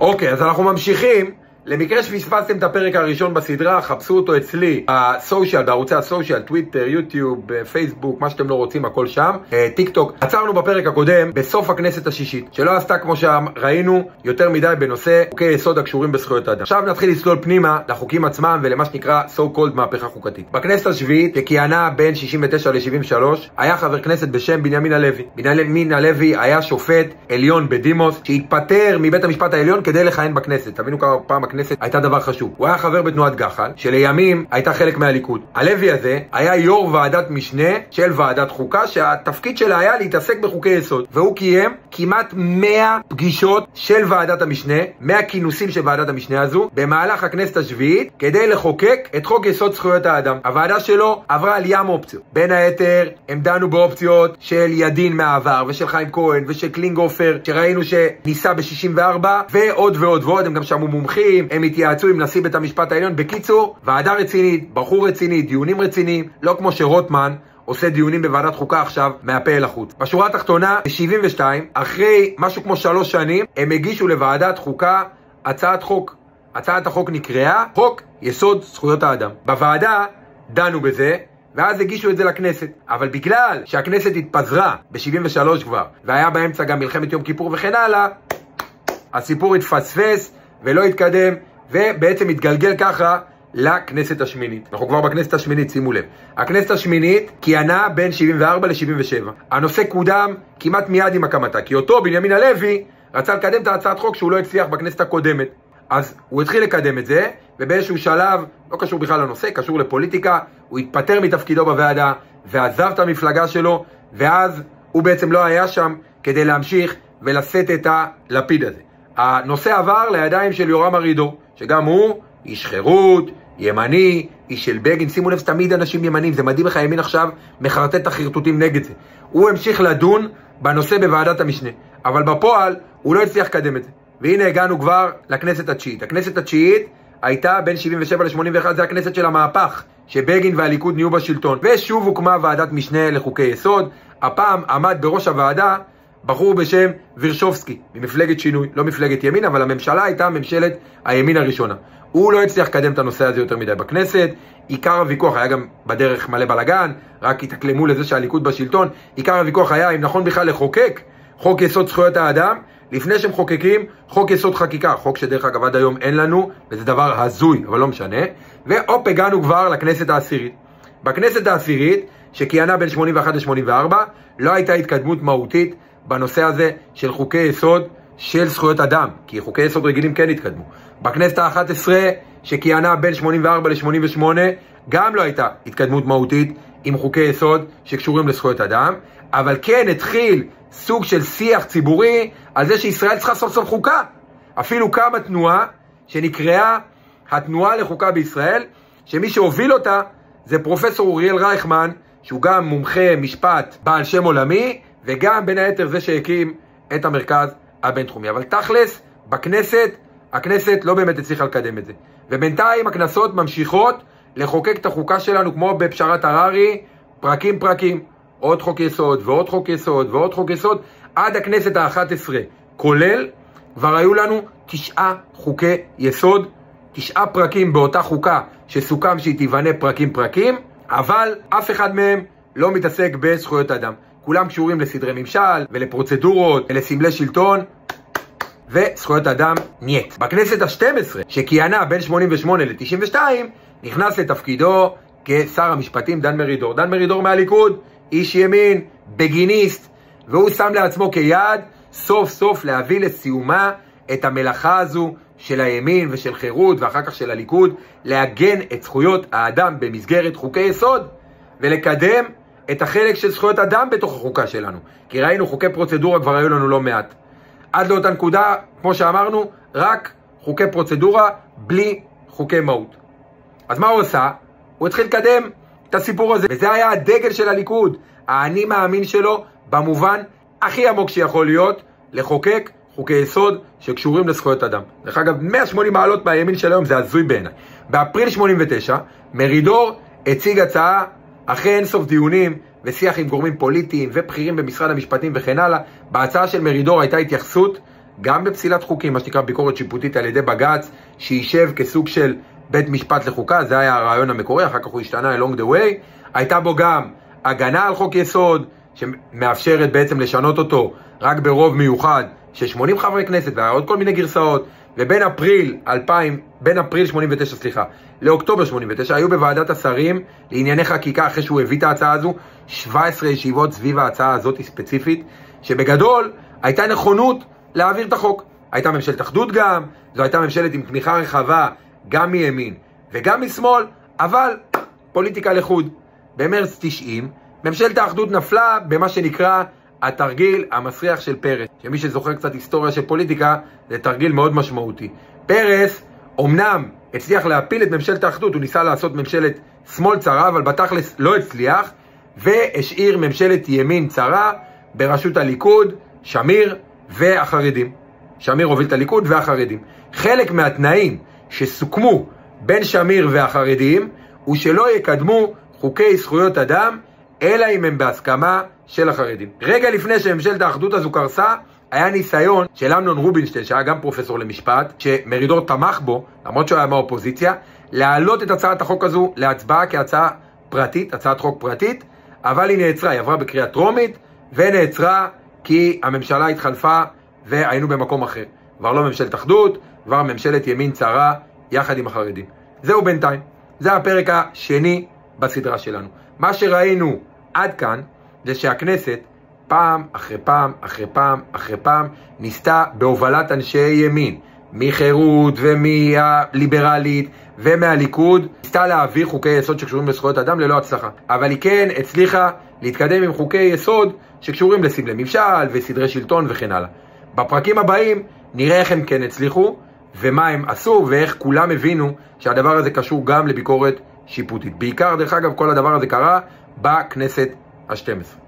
אוקיי, אז אנחנו ממשיכים. למקרה שפספסתם את הפרק הראשון בסדרה, חפשו אותו אצלי, הסושיאל, בערוצי הסושיאל, טוויטר, יוטיוב, פייסבוק, מה שאתם לא רוצים, הכל שם, טיק טוק. עצרנו בפרק הקודם, בסוף הכנסת השישית, שלא עשתה כמו שראינו יותר מדי בנושא חוקי יסוד הקשורים בזכויות האדם. עכשיו נתחיל לסלול פנימה לחוקים עצמם ולמה שנקרא so called מהפכה חוקתית. בכנסת השביעית, שכיהנה בין 69 ל-73, היה חבר כנסת בשם בנימין הלוי. בנימין הלוי היה שופט עליון בדימוס, שהתפטר מבית המשפט העליון כדי לכהן בכנסת. תבינו כמה פעם הכנסת הייתה דבר חשוב. הוא היה חבר בתנועת גח"ל, שלימים הייתה חלק מהליכוד. הלוי הזה היה יו"ר ועדת משנה של ועדת חוקה, שהתפקיד שלה היה להתעסק בחוקי יסוד. והוא קיים כמעט 100 פגישות של ועדת המשנה, 100 כינוסים של ועדת המשנה הזו, במהלך הכנסת השביעית, כדי לחוקק את חוק יסוד זכויות האדם. הוועדה שלו עברה על ים אופציות. בין היתר, הם דנו באופציות של ידין מהעבר, ושל חיים כהן, ושל קלינגהופר, שראינו שניסה ב-64, ועוד ועוד ועוד. הם גם שמו מומחים, הם התייעצו עם נשיא בית המשפט העליון. בקיצור, ועדה רצינית, בחור רציני, דיונים רציניים, לא כמו שרוטמן עושה דיונים בוועדת חוקה עכשיו מהפה אל החוץ. בשורה התחתונה, ב-72, אחרי משהו כמו 3 שנים, הם הגישו לוועדת חוקה הצעת חוק. הצעת החוק נקראה חוק יסוד זכויות האדם. בוועדה דנו בזה, ואז הגישו את זה לכנסת. אבל בגלל שהכנסת התפזרה ב-73 כבר, והיה באמצע גם מלחמת יום כיפור וכן הלאה, הסיפור התפספס ולא התקדם, ובעצם התגלגל ככה לכנסת השמינית. אנחנו כבר בכנסת השמינית, שימו לב. הכנסת השמינית כיהנה בין 74 ל-77. הנושא קודם כמעט מיד עם הקמתה, כי אותו בנימין הלוי רצה לקדם את הצעת חוק שהוא לא הצליח בכנסת הקודמת. אז הוא התחיל לקדם את זה, ובאיזשהו שלב, לא קשור בכלל לנושא, קשור לפוליטיקה, הוא התפטר מתפקידו בוועדה, ועזב את המפלגה שלו, ואז הוא בעצם לא היה שם כדי להמשיך ולשאת את הלפיד הזה. הנושא עבר לידיים של יורם ארידור, שגם הוא איש חירות, ימני, איש של בגין. שימו לב, תמיד אנשים ימנים, זה מדהים איך הימין עכשיו מחרטט את החרטוטים נגד זה. הוא המשיך לדון בנושא בוועדת המשנה, אבל בפועל הוא לא הצליח לקדם את זה. והנה הגענו כבר לכנסת התשיעית. הכנסת התשיעית הייתה בין 77 ל-81, זה הכנסת של המהפך, שבגין והליכוד נהיו בשלטון. ושוב הוקמה ועדת משנה לחוקי יסוד. הפעם עמד בראש הוועדה בחור בשם וירשובסקי, ממפלגת שינוי, לא מפלגת ימין, אבל הממשלה הייתה ממשלת הימין הראשונה. הוא לא הצליח לקדם את הנושא הזה יותר מדי בכנסת. עיקר הוויכוח היה גם בדרך מלא בלגן, רק התאקלמו לזה שהליכוד בשלטון. עיקר הוויכוח היה אם נכון בכלל לחוקק חוק יסוד זכויות האדם, לפני שמחוקקים חוק יסוד חקיקה, חוק שדרך אגב עד היום אין לנו, וזה דבר הזוי, אבל לא משנה. והופ, הגענו כבר לכנסת העשירית. בכנסת העשירית, שכיהנה בין 81 ל-84, לא הייתה התקדמות מהותית בנושא הזה של חוקי יסוד של זכויות אדם, כי חוקי יסוד רגילים כן התקדמו. בכנסת ה-11, שכיהנה בין 84 ל-88, גם לא הייתה התקדמות מהותית עם חוקי יסוד שקשורים לזכויות אדם, אבל כן התחיל סוג של שיח ציבורי על זה שישראל צריכה סוף סוף חוקה. אפילו קמה תנועה שנקראה התנועה לחוקה בישראל, שמי שהוביל אותה זה פרופסור אוריאל רייכמן, שהוא גם מומחה משפט בעל שם עולמי, וגם בין היתר זה שהקים את המרכז הבינתחומי. אבל תכלס, בכנסת, הכנסת לא באמת הצליחה לקדם את זה. ובינתיים הכנסות ממשיכות לחוקק את החוקה שלנו כמו בפשרת הררי, פרקים פרקים. עוד חוק יסוד ועוד חוק יסוד ועוד חוק יסוד. עד הכנסת ה-11 כולל, כבר היו לנו 9 חוקי יסוד, 9 פרקים באותה חוקה שסוכם שהיא תיבנה פרקים פרקים, אבל אף אחד מהם לא מתעסק בזכויות אדם. כולם קשורים לסדרי ממשל ולפרוצדורות ולסמלי שלטון, וזכויות אדם נייט. בכנסת ה-12, שכיהנה בין 88 ל-92, נכנס לתפקידו כשר המשפטים דן מרידור. דן מרידור מהליכוד, איש ימין, בגיניסט, והוא שם לעצמו כיעד סוף סוף להביא לסיומה את המלאכה הזו של הימין ושל חירות ואחר כך של הליכוד, להגן את זכויות האדם במסגרת חוקי יסוד ולקדם את החלק של זכויות אדם בתוך החוקה שלנו. כי ראינו חוקי פרוצדורה כבר היו לנו לא מעט. עד לאותה נקודה, כמו שאמרנו, רק חוקי פרוצדורה בלי חוקי מהות. אז מה הוא עשה? הוא התחיל לקדם את הסיפור הזה, וזה היה הדגל של הליכוד, האני מאמין שלו במובן הכי עמוק שיכול להיות, לחוקק חוקי יסוד שקשורים לזכויות אדם. דרך אגב, 180 מעלות מהימין של היום, זה הזוי בעיניי. באפריל 89, מרידור הציג הצעה אחרי אינסוף דיונים ושיח עם גורמים פוליטיים ובכירים במשרד המשפטים וכן הלאה. בהצעה של מרידור הייתה התייחסות גם בפסילת חוקים, מה שנקרא ביקורת שיפוטית על ידי בג"ץ, שישב כסוג של בית משפט לחוקה, זה היה הרעיון המקורי, אחר כך הוא השתנה along the way, הייתה בו גם הגנה על חוק יסוד, שמאפשרת בעצם לשנות אותו רק ברוב מיוחד של 80 חברי כנסת, ועוד כל מיני גרסאות, ובין אפריל 89, לאוקטובר 89, היו בוועדת השרים לענייני חקיקה, אחרי שהוא הביא את ההצעה הזו, 17 ישיבות סביב ההצעה הזאת ספציפית, שבגדול הייתה נכונות להעביר את החוק. הייתה ממשלת אחדות גם, זו הייתה ממשלת עם תמיכה רחבה, גם מימין וגם משמאל, אבל פוליטיקה לחוד. במרץ 90, ממשלת האחדות נפלה במה שנקרא התרגיל המסריח של פרס, שמי שזוכר קצת היסטוריה של פוליטיקה, זה תרגיל מאוד משמעותי. פרס אומנם הצליח להפיל את ממשלת האחדות, הוא ניסה לעשות ממשלת שמאל צרה, אבל בתכלס לא הצליח, והשאיר ממשלת ימין צרה בראשות הליכוד, שמיר והחרדים. שמיר הוביל את הליכוד והחרדים. חלק מהתנאים שסוכמו בין שמיר והחרדים, הוא שלא יקדמו חוקי זכויות אדם, אלא אם הם בהסכמה של החרדים. רגע לפני שממשלת האחדות הזו קרסה, היה ניסיון של אמנון רובינשטיין, שהיה גם פרופסור למשפט, שמרידור תמך בו, למרות שהוא היה מהאופוזיציה, להעלות את הצעת החוק הזו להצבעה כהצעה פרטית, הצעת חוק פרטית, אבל היא נעצרה, היא עברה בקריאה טרומית, ונעצרה כי הממשלה התחלפה והיינו במקום אחר. כבר לא ממשלת אחדות, כבר ממשלת ימין צרה יחד עם החרדים. זהו בינתיים. זה הפרק השני בסדרה שלנו. מה שראינו עד כאן זה שהכנסת פעם אחרי פעם אחרי פעם אחרי פעם ניסתה בהובלת אנשי ימין, מחירות ומהליברלית ומהליכוד, ניסתה להעביר חוקי יסוד שקשורים לזכויות אדם ללא הצלחה. אבל היא כן הצליחה להתקדם עם חוקי יסוד שקשורים לסמלי ממשל וסדרי שלטון וכן הלאה. בפרקים הבאים נראה איך הם כן הצליחו ומה הם עשו ואיך כולם הבינו שהדבר הזה קשור גם לביקורת שיפוטית. בעיקר, דרך אגב, כל הדבר הזה קרה בכנסת ה-12.